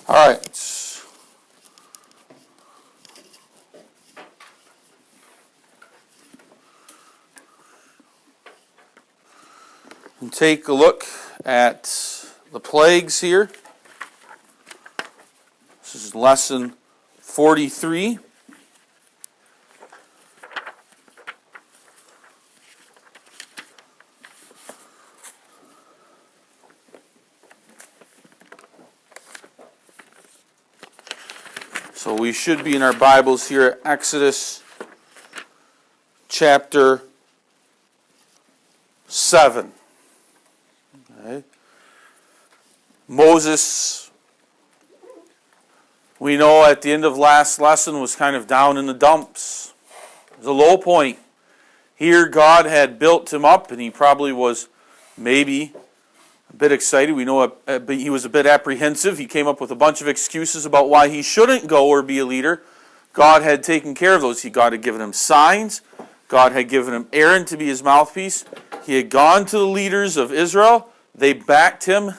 All right. And take a look at the plagues here. This is lesson 43. So we should be in our Bibles here at Exodus chapter 7. Okay. Moses, we know at the end of last lesson, was kind of down in the dumps. It was a low point. Here God had built him up, and he probably was maybe a bit excited. We know he was a bit apprehensive. He came up with a bunch of excuses about why he shouldn't go or be a leader. God had taken care of those. God had given him signs. God had given him Aaron to be his mouthpiece. He had gone to the leaders of Israel. They backed him.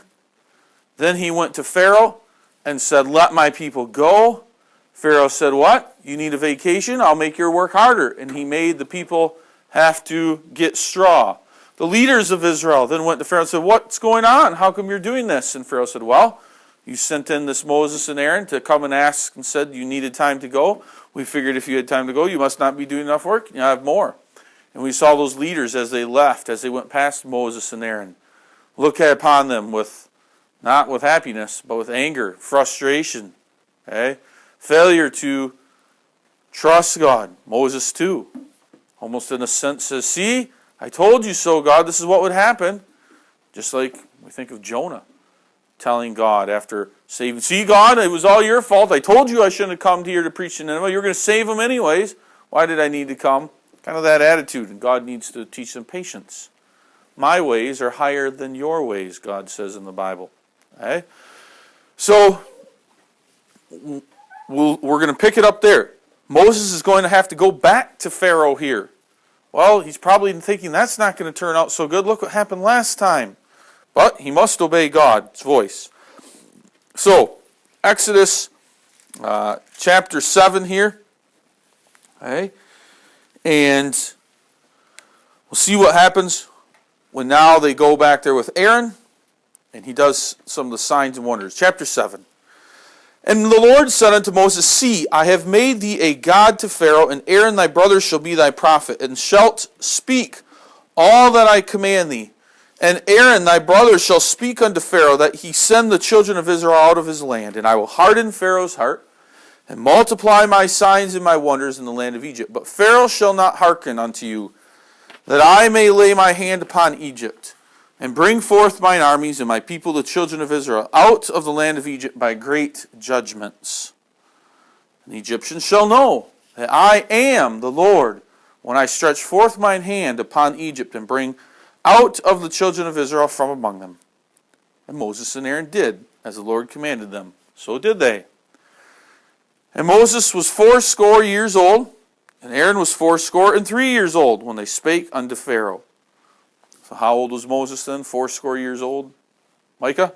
Then he went to Pharaoh and said, "Let my people go." Pharaoh said, "What? You need a vacation? I'll make your work harder." And he made the people have to get straw. The leaders of Israel then went to Pharaoh and said, "What's going on? How come you're doing this?" And Pharaoh said, "Well, you sent in this Moses and Aaron to come and ask and said you needed time to go. We figured if you had time to go, you must not be doing enough work. You have more." And we saw those leaders as they left, as they went past Moses and Aaron, look upon them with, not with happiness, but with anger, frustration, okay? Failure to trust God. Moses too, almost in a sense says, "See, I told you so, God, this is what would happen." Just like we think of Jonah telling God after saving, "See, God, it was all your fault. I told you I shouldn't have come here to preach to Nineveh. You were going to save them anyways. Why did I need to come?" Kind of that attitude, and God needs to teach them patience. My ways are higher than your ways, God says in the Bible. Okay? So, we're going to pick it up there. Moses is going to have to go back to Pharaoh here. Well, he's probably thinking that's not going to turn out so good. Look what happened last time. But he must obey God's voice. So, Exodus chapter 7 here. Okay? And we'll see what happens when now they go back there with Aaron. And he does some of the signs and wonders. Chapter 7. "And the Lord said unto Moses, See, I have made thee a god to Pharaoh, and Aaron thy brother shall be thy prophet, and shalt speak all that I command thee. And Aaron thy brother shall speak unto Pharaoh, that he send the children of Israel out of his land. And I will harden Pharaoh's heart, and multiply my signs and my wonders in the land of Egypt. But Pharaoh shall not hearken unto you, that I may lay my hand upon Egypt, and bring forth mine armies and my people, the children of Israel, out of the land of Egypt by great judgments. And the Egyptians shall know that I am the Lord, when I stretch forth mine hand upon Egypt, and bring out of the children of Israel from among them." And Moses and Aaron did as the Lord commanded them. So did they. And Moses was 80 years old, and Aaron was 83 years old, when they spake unto Pharaoh. So how old was Moses then? 80 years old. Micah?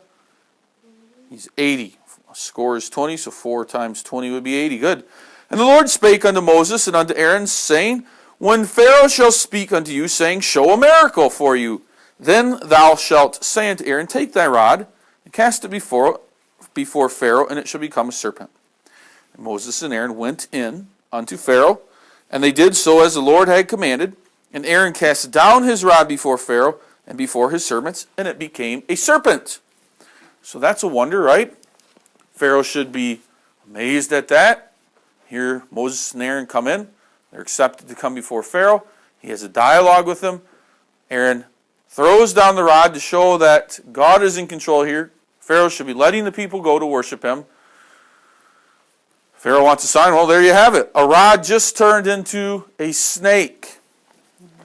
He's 80. A score is 20, so 4 times 20 would be 80. Good. "And the Lord spake unto Moses and unto Aaron, saying, When Pharaoh shall speak unto you, saying, Show a miracle for you, then thou shalt say unto Aaron, Take thy rod, and cast it before Pharaoh, and it shall become a serpent. And Moses and Aaron went in unto Pharaoh, and they did so as the Lord had commanded. And Aaron cast down his rod before Pharaoh and before his servants, and it became a serpent." So that's a wonder, right? Pharaoh should be amazed at that. Here Moses and Aaron come in. They're accepted to come before Pharaoh. He has a dialogue with them. Aaron throws down the rod to show that God is in control here. Pharaoh should be letting the people go to worship him. Pharaoh wants a sign. Well, there you have it. A rod just turned into a snake.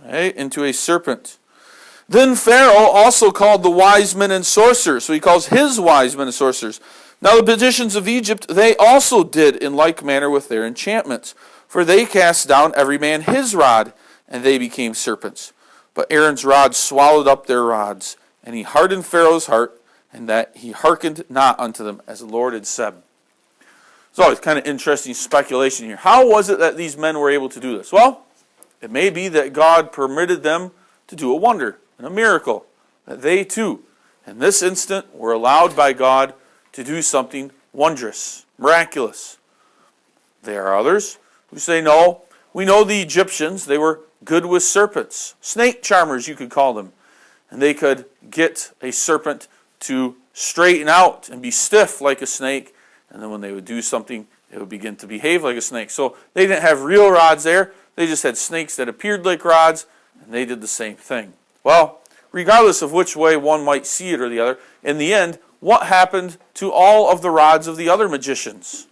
Okay, into a serpent. "Then Pharaoh also called the wise men and sorcerers." So he calls his wise men and sorcerers. "Now the magicians of Egypt, they also did in like manner with their enchantments. For they cast down every man his rod, and they became serpents. But Aaron's rod swallowed up their rods. And he hardened Pharaoh's heart, and that he hearkened not unto them, as the Lord had said. It's always kind of interesting speculation here. How was it that these men were able to do this? Well, it may be that God permitted them to do a wonder and a miracle, that they too, in this instant, were allowed by God to do something wondrous, miraculous. There are others who say, no, we know the Egyptians, they were good with serpents, snake charmers you could call them, and they could get a serpent to straighten out and be stiff like a snake, and then when they would do something, it would begin to behave like a snake. So they didn't have real rods there, they just had snakes that appeared like rods, and they did the same thing. Well, regardless of which way one might see it or the other, in the end, what happened to all of the rods of the other magicians?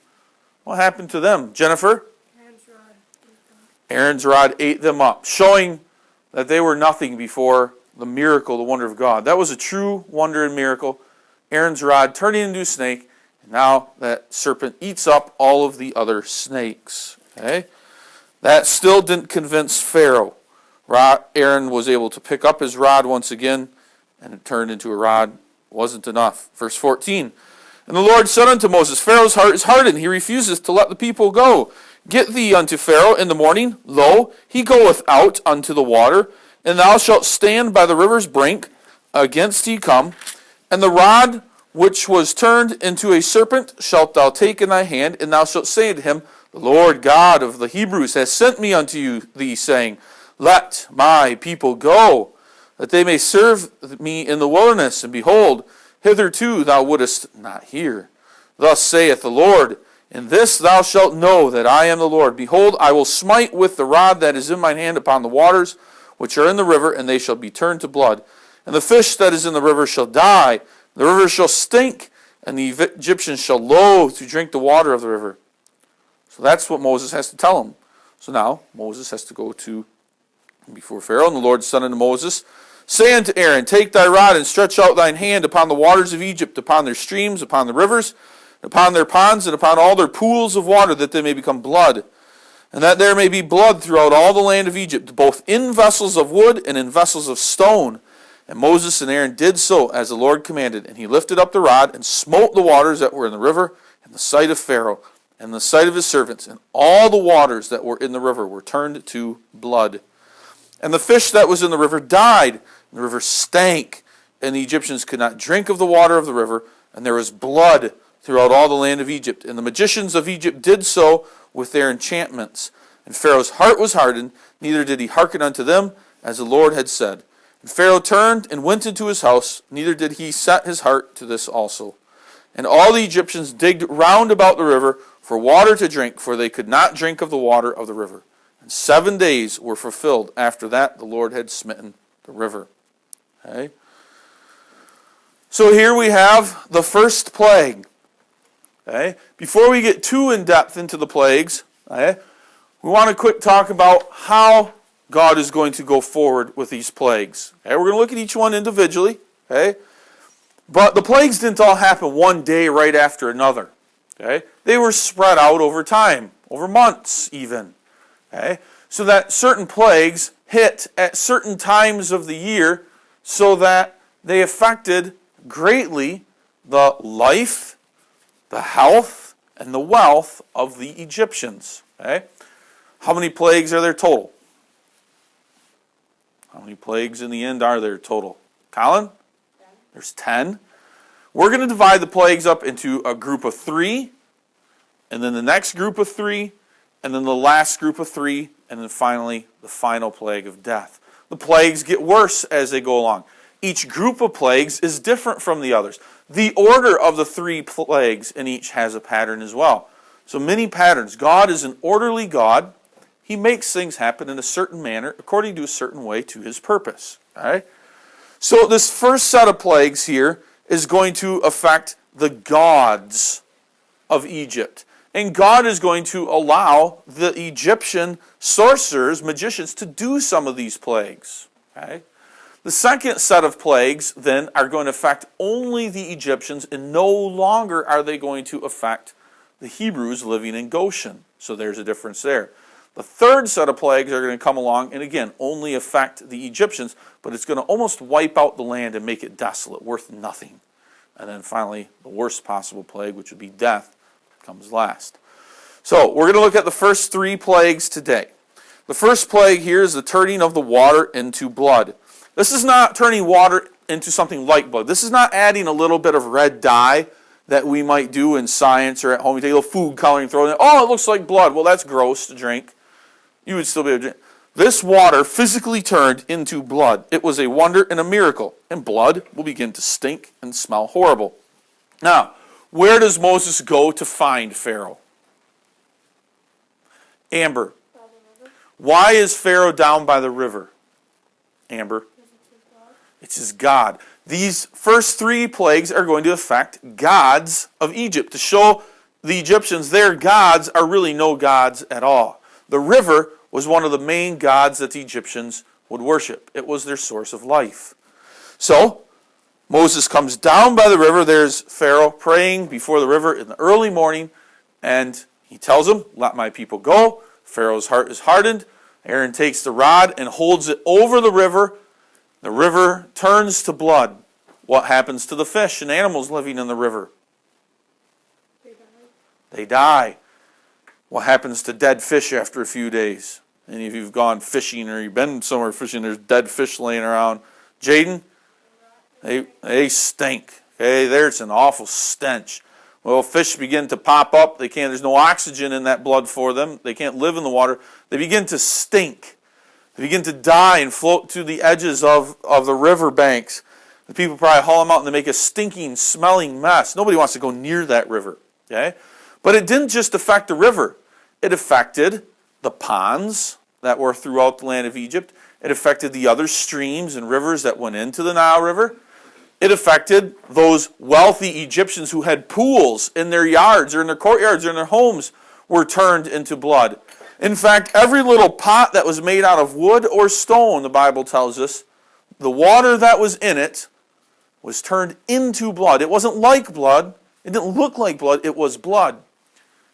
What happened to them? Jennifer? Aaron's rod ate them up, showing that they were nothing before the miracle, the wonder of God. That was a true wonder and miracle. Aaron's rod turning into a snake, and now that serpent eats up all of the other snakes. Okay? That still didn't convince Pharaoh. Aaron was able to pick up his rod once again, and it turned into a rod. It wasn't enough. Verse 14. And the Lord said unto Moses, Pharaoh's heart is hardened, he refuseth to let the people go. Get thee unto Pharaoh in the morning, lo, he goeth out unto the water, and thou shalt stand by the river's brink, against he come, and the rod which was turned into a serpent shalt thou take in thy hand, and thou shalt say unto him, The Lord God of the Hebrews has sent me unto thee, saying, Let my people go, that they may serve me in the wilderness, and behold, hitherto thou wouldest not hear. Thus saith the Lord, In this thou shalt know that I am the Lord. Behold, I will smite with the rod that is in mine hand upon the waters which are in the river, and they shall be turned to blood. And the fish that is in the river shall die, the river shall stink, and the Egyptians shall loathe to drink the water of the river. So that's what Moses has to tell them. So now Moses has to go to before Pharaoh, and the Lord said unto Moses, Say unto Aaron, Take thy rod and stretch out thine hand upon the waters of Egypt, upon their streams, upon the rivers, upon their ponds, and upon all their pools of water, that they may become blood. And that there may be blood throughout all the land of Egypt, both in vessels of wood and in vessels of stone. And Moses and Aaron did so as the Lord commanded. And he lifted up the rod and smote the waters that were in the river in the sight of Pharaoh and in the sight of his servants. And all the waters that were in the river were turned to blood. And the fish that was in the river died. And the river stank. And the Egyptians could not drink of the water of the river. And there was blood throughout all the land of Egypt. And the magicians of Egypt did so with their enchantments. And Pharaoh's heart was hardened, neither did he hearken unto them, as the Lord had said. And Pharaoh turned and went into his house, neither did he set his heart to this also. And all the Egyptians digged round about the river for water to drink, for they could not drink of the water of the river. And 7 days were fulfilled after that the Lord had smitten the river. Okay? So here we have the first plague. Okay? Before we get too in-depth into the plagues, okay, we want to quick talk about how God is going to go forward with these plagues. Okay? We're going to look at each one individually. Okay? But the plagues didn't all happen one day right after another. Okay? They were spread out over time, over months even. Okay? So that certain plagues hit at certain times of the year so that they affected greatly the life, the health, and the wealth of the Egyptians. Okay? How many plagues are there total? How many plagues in the end are there total? Colin? 10. There's 10. We're going to divide the plagues up into a group of 3, and then the next group of 3, and then the last group of 3, and then finally the final plague of death. The plagues get worse as they go along. Each group of plagues is different from the others. The order of the 3 plagues in each has a pattern as well. So many patterns. God is an orderly God. He makes things happen in a certain manner according to a certain way to his purpose. All right? So this first set of plagues here is going to affect the gods of Egypt. And God is going to allow the Egyptian sorcerers, magicians, to do some of these plagues. Okay? The second set of plagues, then, are going to affect only the Egyptians, and no longer are they going to affect the Hebrews living in Goshen. So there's a difference there. The third set of plagues are going to come along, and again, only affect the Egyptians, but it's going to almost wipe out the land and make it desolate, worth nothing. And then finally, the worst possible plague, which would be death, comes last. So we're going to look at the first 3 plagues today. The first plague here is the turning of the water into blood. This is not turning water into something like blood. This is not adding a little bit of red dye that we might do in science or at home. You take a little food coloring, throw it in. Oh, it looks like blood. Well, that's gross to drink. You would still be able to drink. This water physically turned into blood. It was a wonder and a miracle. And blood will begin to stink and smell horrible. Now, where does Moses go to find Pharaoh? Amber. Why is Pharaoh down by the river? Amber. It's his God. These first 3 plagues are going to affect gods of Egypt, to show the Egyptians their gods are really no gods at all. The river was one of the main gods that the Egyptians would worship. It was their source of life. So, Moses comes down by the river. There's Pharaoh praying before the river in the early morning, and he tells him, let my people go. Pharaoh's heart is hardened. Aaron takes the rod and holds it over the river. The river turns to blood. What happens to the fish and animals living in the river? They die. What happens to dead fish after a few days? Any of you have gone fishing or you've been somewhere fishing, there's dead fish laying around. Jaden? They stink. Okay, there's an awful stench. Well, fish begin to pop up. There's no oxygen in that blood for them. They can't live in the water. They begin to stink. They begin to die and float to the edges of the river banks. The people probably haul them out and they make a stinking, smelling mess. Nobody wants to go near that river. Okay? But it didn't just affect the river. It affected the ponds that were throughout the land of Egypt. It affected the other streams and rivers that went into the Nile River. It affected those wealthy Egyptians who had pools in their yards or in their courtyards or in their homes were turned into blood. In fact, every little pot that was made out of wood or stone, the Bible tells us, the water that was in it was turned into blood. It wasn't like blood. It didn't look like blood. It was blood.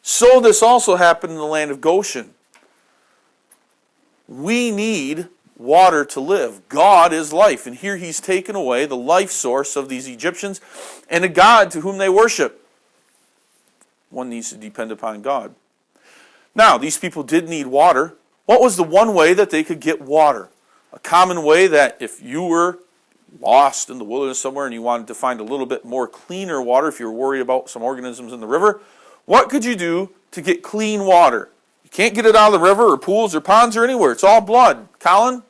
So this also happened in the land of Goshen. We need water to live. God is life. And here he's taken away the life source of these Egyptians and a God to whom they worship. One needs to depend upon God. Now, these people did need water. What was the one way that they could get water? A common way that if you were lost in the wilderness somewhere and you wanted to find a little bit more cleaner water, if you were worried about some organisms in the river, what could you do to get clean water? You can't get it out of the river or pools or ponds or anywhere. It's all blood. Colin?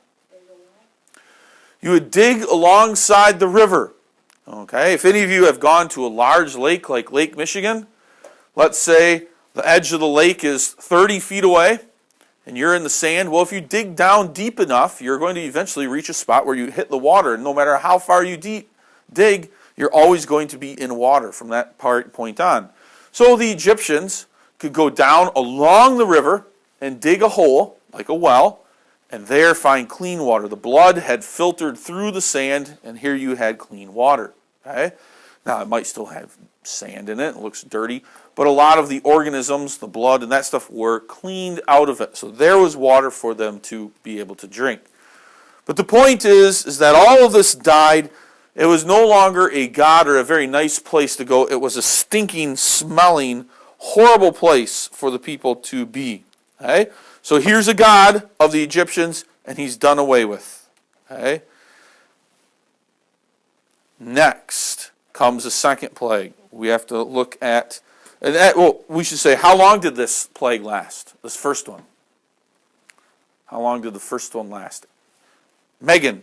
You would dig alongside the river. Okay, if any of you have gone to a large lake like Lake Michigan, let's say the edge of the lake is 30 feet away, and you're in the sand. Well, if you dig down deep enough, you're going to eventually reach a spot where you hit the water. And no matter how far you dig, you're always going to be in water from that point on. So the Egyptians could go down along the river and dig a hole, like a well, and there find clean water. The blood had filtered through the sand, and here you had clean water. Okay? Now, it might still have sand in it. It looks dirty. But a lot of the organisms, the blood and that stuff, were cleaned out of it. So there was water for them to be able to drink. But the point is that all of this died. It was no longer a god or a very nice place to go. It was a stinking, smelling, horrible place for the people to be. Okay? So here's a god of the Egyptians, and he's done away with. Okay? Next comes the second plague. We have to look at, we should say, how long did this plague last? This first one. How long did the first one last? Megan.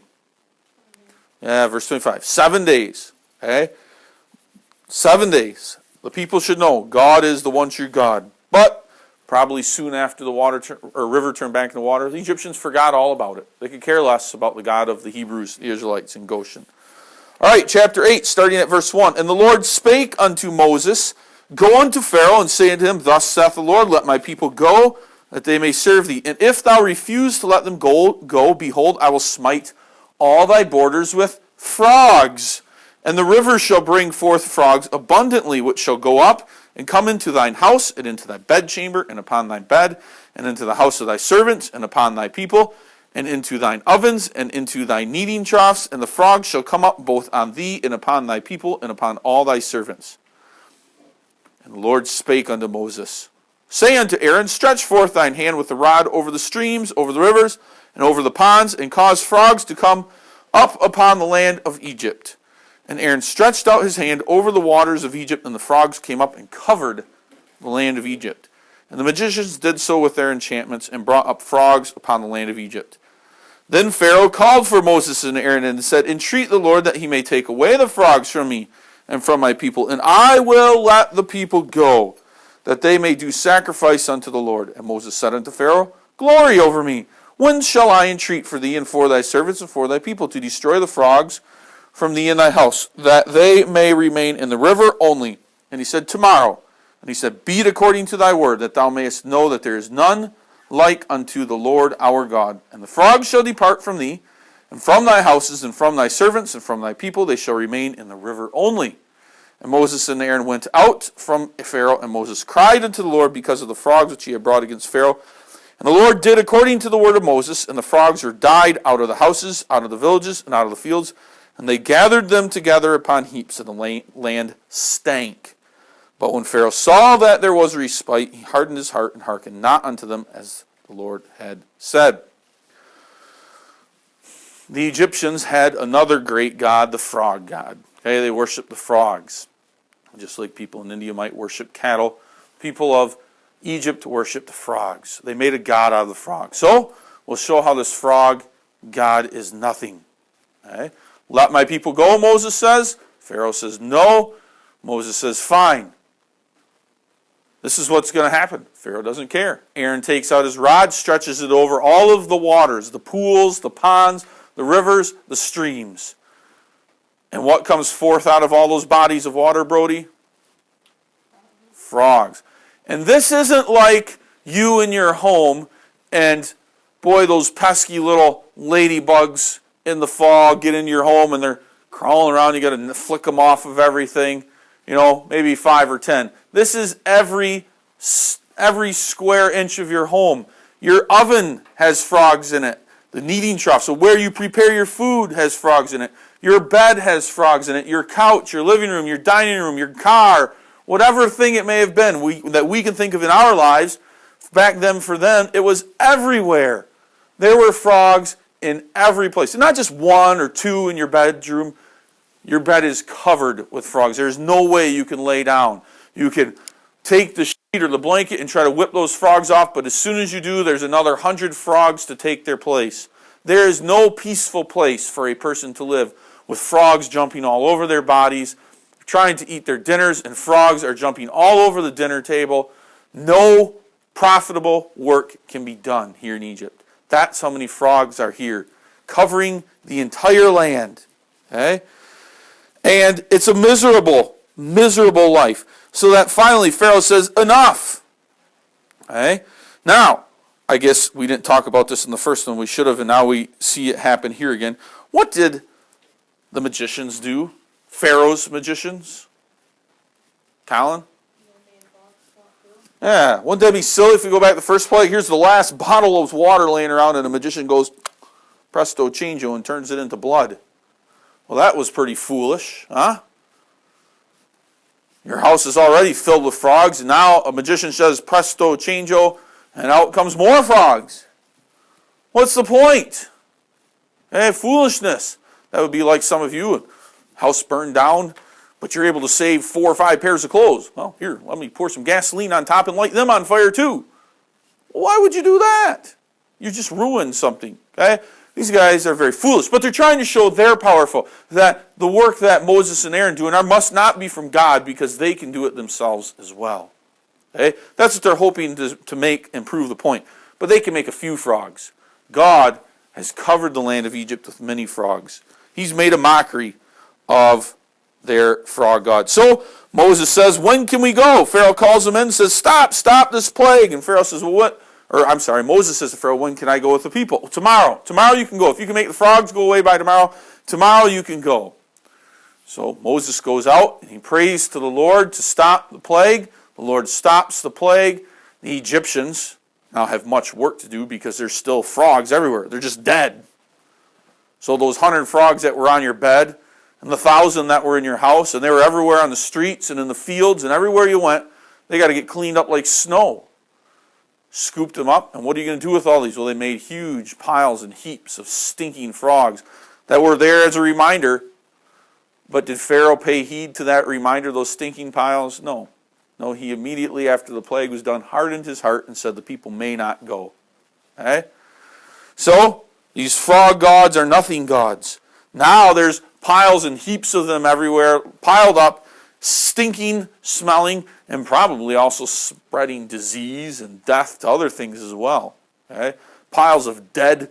Yeah, verse 25. 7 days. Okay? 7 days. The people should know God is the one true God. But probably soon after the river turned back into water, the Egyptians forgot all about it. They could care less about the God of the Hebrews, the Israelites in Goshen. All right, chapter 8, starting at verse 1. And the Lord spake unto Moses, Go unto Pharaoh, and say unto him, Thus saith the Lord, Let my people go, that they may serve thee. And if thou refuse to let them go, behold, I will smite all thy borders with frogs. And the river shall bring forth frogs abundantly, which shall go up and come into thine house, and into thy bedchamber, and upon thy bed, and into the house of thy servants, and upon thy people. and into thine ovens, and into thy kneading troughs, and the frogs shall come up both on thee, and upon thy people, and upon all thy servants. And the Lord spake unto Moses, say unto Aaron, stretch forth thine hand with the rod over the streams, over the rivers, and over the ponds, and cause frogs to come up upon the land of Egypt. And Aaron stretched out his hand over the waters of Egypt, and the frogs came up and covered the land of Egypt. And the magicians did so with their enchantments, and brought up frogs upon the land of Egypt. Then Pharaoh called for Moses and Aaron, and said, entreat the Lord that he may take away the frogs from me and from my people, and I will let the people go, that they may do sacrifice unto the Lord. And Moses said unto Pharaoh, glory over me. When shall I entreat for thee and for thy servants and for thy people to destroy the frogs from thee and thy house, that they may remain in the river only? And he said, tomorrow. And he said, be it according to thy word, that thou mayest know that there is none like unto the Lord our God. And the frogs shall depart from thee, and from thy houses, and from thy servants, and from thy people, they shall remain in the river only. And Moses and Aaron went out from Pharaoh, and Moses cried unto the Lord because of the frogs which he had brought against Pharaoh. And the Lord did according to the word of Moses, and the frogs were died out of the houses, out of the villages, and out of the fields, and they gathered them together upon heaps, and the land stank. But when Pharaoh saw that there was respite, he hardened his heart and hearkened not unto them, as the Lord had said. The Egyptians had another great god, the frog god. Okay, they worshiped the frogs. Just like people in India might worship cattle, people of Egypt worshiped the frogs. They made a god out of the frog. So, we'll show how this frog god is nothing. Okay? Let my people go, Moses says. Pharaoh says no. Moses says fine. This is what's going to happen. Pharaoh doesn't care. Aaron takes out his rod, stretches it over all of the waters, the pools, the ponds, the rivers, the streams. And what comes forth out of all those bodies of water, Brody? Frogs. And this isn't like you in your home and, boy, those pesky little ladybugs in the fall get into your home and they're crawling around. You got to flick them off of everything. You know, maybe 5 or 10. This is every square inch of your home. Your oven has frogs in it. The kneading trough, so where you prepare your food, has frogs in it. Your bed has frogs in it. Your couch, your living room, your dining room, your car, whatever thing it may have been that we can think of in our lives, back then for them, it was everywhere. There were frogs in every place. And not just 1 or 2 in your bedroom. Your bed is covered with frogs. There's no way you can lay down. You can take the sheet or the blanket and try to whip those frogs off, but as soon as you do, there's another 100 frogs to take their place. There is no peaceful place for a person to live with frogs jumping all over their bodies, trying to eat their dinners, and frogs are jumping all over the dinner table. No profitable work can be done here in Egypt. That's how many frogs are here, covering the entire land. Okay? And it's a miserable, miserable life. So that finally Pharaoh says, enough. Okay? Now, I guess we didn't talk about this in the first one. We should have, and now we see it happen here again. What did the magicians do? Pharaoh's magicians? Colin? Yeah, wouldn't that be silly if we go back to the first plague? Here's the last bottle of water laying around, and the magician goes, presto changeo, and turns it into blood. Well, that was pretty foolish, huh? Your house is already filled with frogs, and now a magician says, presto changeo, and out comes more frogs. What's the point? Hey, foolishness. That would be like some of you, house burned down, but you're able to save 4 or 5 pairs of clothes. Well, here, let me pour some gasoline on top and light them on fire too. Why would you do that? You just ruined something, okay? These guys are very foolish, but they're trying to show they're powerful, that the work that Moses and Aaron do must not be from God because they can do it themselves as well. Okay? That's what they're hoping to make and prove the point. But they can make a few frogs. God has covered the land of Egypt with many frogs. He's made a mockery of their frog god. So Moses says, when can we go? Pharaoh calls them in and says, stop this plague. And Pharaoh says, well, what? Moses says to Pharaoh, when can I go with the people? Tomorrow. Tomorrow you can go. If you can make the frogs go away by tomorrow you can go. So Moses goes out and he prays to the Lord to stop the plague. The Lord stops the plague. The Egyptians, now have much work to do because there's still frogs everywhere. They're just dead. So those 100 frogs that were on your bed and the 1,000 that were in your house, and they were everywhere on the streets and in the fields and everywhere you went, they got to get cleaned up like snow. Scooped them up, and what are you going to do with all these? Well, they made huge piles and heaps of stinking frogs that were there as a reminder. But did Pharaoh pay heed to that reminder, those stinking piles? No. No, he immediately after the plague was done hardened his heart and said the people may not go. Okay? So, these frog gods are nothing gods. Now there's piles and heaps of them everywhere, piled up, stinking, smelling, and probably also spreading disease and death to other things as well. Okay? Piles of dead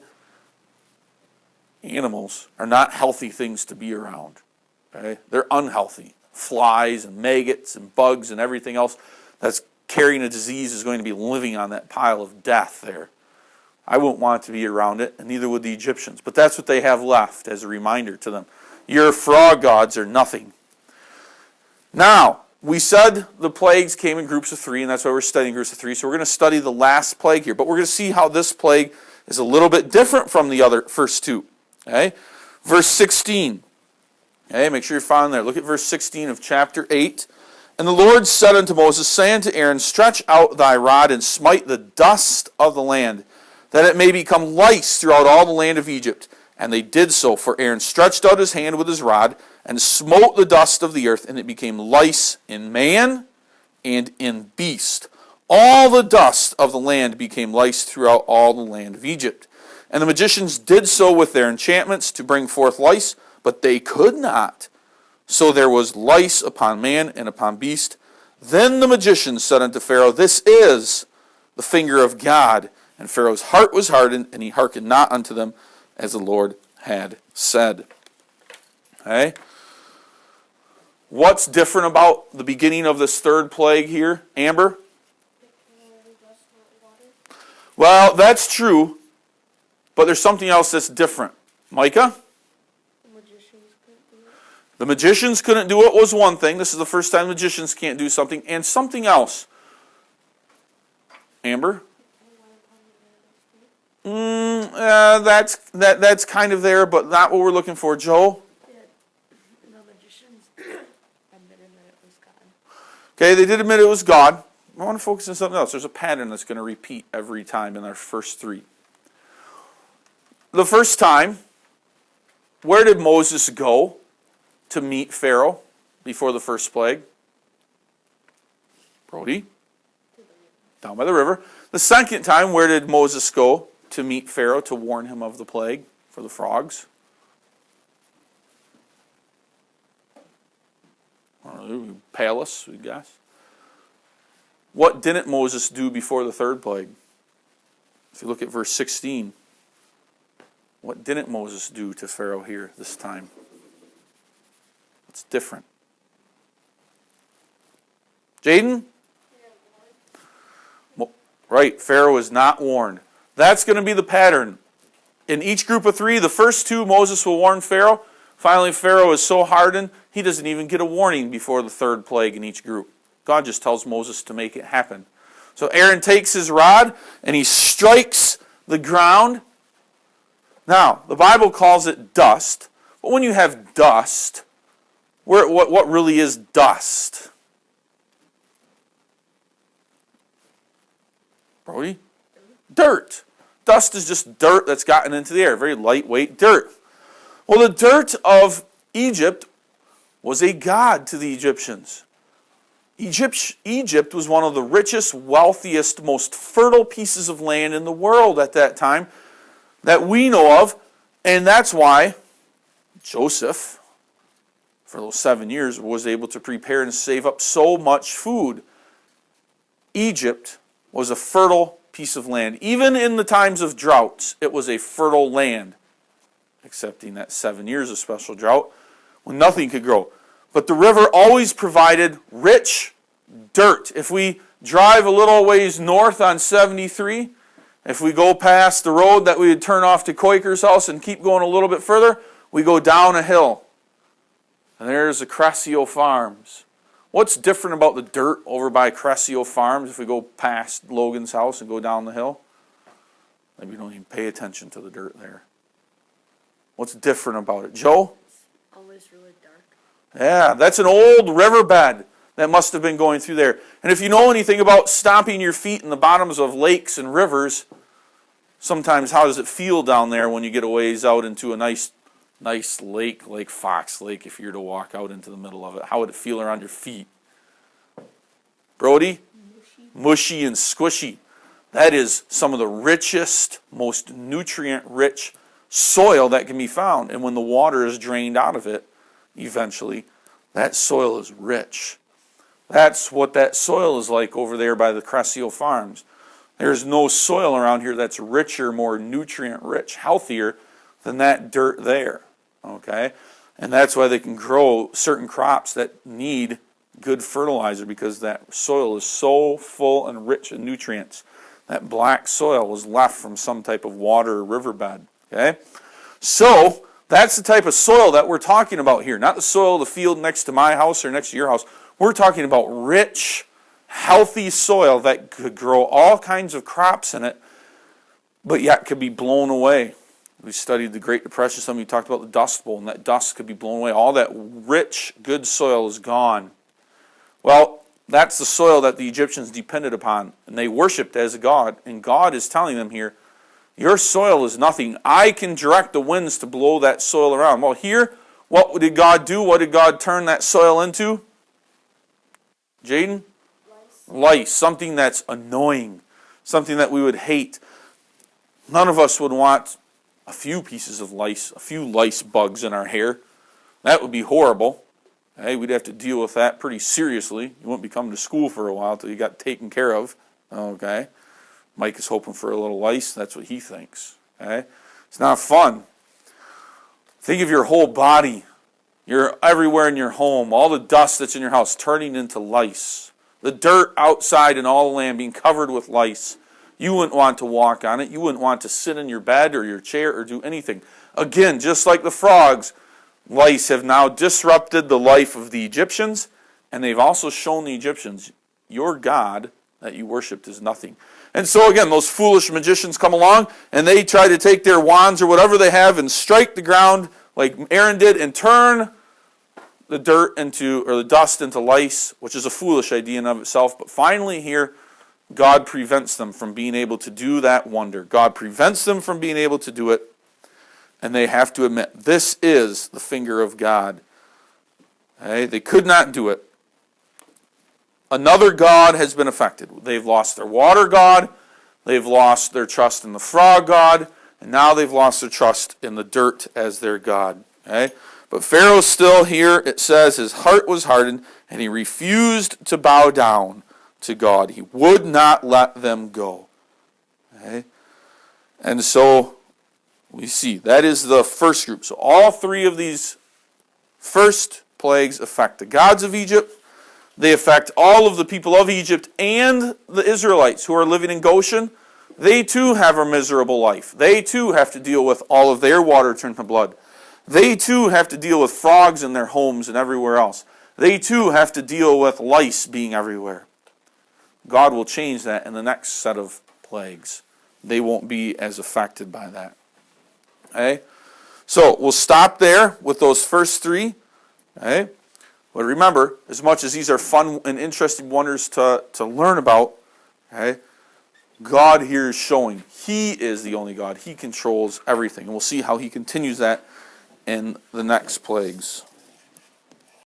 animals are not healthy things to be around. Okay? They're unhealthy. Flies and maggots and bugs and everything else that's carrying a disease is going to be living on that pile of death there. I wouldn't want to be around it, and neither would the Egyptians. But that's what they have left as a reminder to them. Your frog gods are nothing. Now, we said the plagues came in groups of 3, and that's why we're studying groups of 3. So we're going to study the last plague here. But we're going to see how this plague is a little bit different from the other first 2. Okay? Verse 16. Okay, make sure you're following there. Look at verse 16 of chapter 8. And the Lord said unto Moses, say unto Aaron, stretch out thy rod and smite the dust of the land, that it may become lice throughout all the land of Egypt. And they did so, for Aaron stretched out his hand with his rod, and smote the dust of the earth, and it became lice in man and in beast. All the dust of the land became lice throughout all the land of Egypt. And the magicians did so with their enchantments to bring forth lice, but they could not. So there was lice upon man and upon beast. Then the magicians said unto Pharaoh, this is the finger of God. And Pharaoh's heart was hardened, and he hearkened not unto them, as the Lord had said. Okay? What's different about the beginning of this third plague here, Amber? Well, that's true, but there's something else that's different. Micah? The magicians couldn't do it was one thing. This is the first time magicians can't do something. And something else. Amber? That's kind of there, but not what we're looking for. Joe? The magicians admitted that it was God. Okay, they did admit it was God. I want to focus on something else. There's a pattern that's going to repeat every time in our first 3. The first time, where did Moses go to meet Pharaoh before the first plague? Brody? Down by the river. The second time, where did Moses go to meet Pharaoh to warn him of the plague for the frogs? Palace, we guess. What didn't Moses do before the third plague? If you look at verse 16, what didn't Moses do to Pharaoh here this time? It's different. Jaden? Right, Pharaoh is not warned. That's going to be the pattern. In each group of 3, the first 2, Moses will warn Pharaoh. Finally, Pharaoh is so hardened, he doesn't even get a warning before the third plague in each group. God just tells Moses to make it happen. So Aaron takes his rod and he strikes the ground. Now, the Bible calls it dust. But when you have dust, what really is dust? Brody? Dirt. Dust is just dirt that's gotten into the air. Very lightweight dirt. Well, the dirt of Egypt was a god to the Egyptians. Egypt was one of the richest, wealthiest, most fertile pieces of land in the world at that time that we know of. And that's why Joseph, for those 7 years, was able to prepare and save up so much food. Egypt was a fertile piece of land. Even in the times of droughts, it was a fertile land, excepting that 7 years of special drought when nothing could grow. But the river always provided rich dirt. If we drive a little ways north on 73, if we go past the road that we would turn off to Quaker's house and keep going a little bit further, we go down a hill. And there's the Crescio Farms. What's different about the dirt over by Crescio Farms if we go past Logan's house and go down the hill? Maybe you don't even pay attention to the dirt there. What's different about it? Joe? Always really dark. Yeah, that's an old riverbed that must have been going through there. And if you know anything about stomping your feet in the bottoms of lakes and rivers, sometimes how does it feel down there when you get a ways out into a nice lake, like Fox Lake, if you were to walk out into the middle of it? How would it feel around your feet? Brody? Mushy and squishy. That is some of the richest, most nutrient-rich soil that can be found. And when the water is drained out of it, eventually, that soil is rich. That's what that soil is like over there by the Crescio Farms. There's no soil around here that's richer, more nutrient-rich, healthier than that dirt there. Okay? And that's why they can grow certain crops that need good fertilizer, because that soil is so full and rich in nutrients. That black soil was left from some type of water or riverbed. Okay? So, that's the type of soil that we're talking about here. Not the soil of the field next to my house or next to your house. We're talking about rich, healthy soil that could grow all kinds of crops in it, but yet could be blown away. We studied the Great Depression. Some of you talked about the Dust Bowl, and that dust could be blown away. All that rich, good soil is gone. Well, that's the soil that the Egyptians depended upon, and they worshipped as a god. And God is telling them here, your soil is nothing. I can direct the winds to blow that soil around. Well, here, what did God do? What did God turn that soil into? Jaden? Lice. Something that's annoying. Something that we would hate. None of us would want a few pieces of lice, a few lice bugs in our hair. That would be horrible. Hey, we'd have to deal with that pretty seriously. You wouldn't be coming to school for a while until you got taken care of. Okay? Mike is hoping for a little lice. That's what he thinks. Okay? It's not fun. Think of your whole body. You're everywhere in your home. All the dust that's in your house turning into lice. The dirt outside in all the land being covered with lice. You wouldn't want to walk on it. You wouldn't want to sit in your bed or your chair or do anything. Again, just like the frogs, lice have now disrupted the life of the Egyptians, and they've also shown the Egyptians, your God that you worshipped is nothing. And so again, those foolish magicians come along, and they try to take their wands or whatever they have and strike the ground like Aaron did and turn the dirt into, or the dust into lice, which is a foolish idea in of itself. But finally here, God prevents them from being able to do that wonder. God prevents them from being able to do it, and they have to admit, this is the finger of God. Okay? They could not do it. Another god has been affected. They've lost their water god, they've lost their trust in the frog god, and now they've lost their trust in the dirt as their god. Okay? But Pharaoh still here, it says, his heart was hardened, and he refused to bow down to God. He would not let them go. Okay? And so we see that is the first group. So all three of these first plagues affect the gods of Egypt. They affect all of the people of Egypt and the Israelites who are living in Goshen. They too have a miserable life. They too have to deal with all of their water turned to blood. They too have to deal with frogs in their homes and everywhere else. They too have to deal with lice being everywhere. God will change that in the next set of plagues. They won't be as affected by that. Okay? So we'll stop there with those first three. Okay? But remember, as much as these are fun and interesting wonders to learn about, okay, God here is showing He is the only God. He controls everything. And we'll see how He continues that in the next plagues.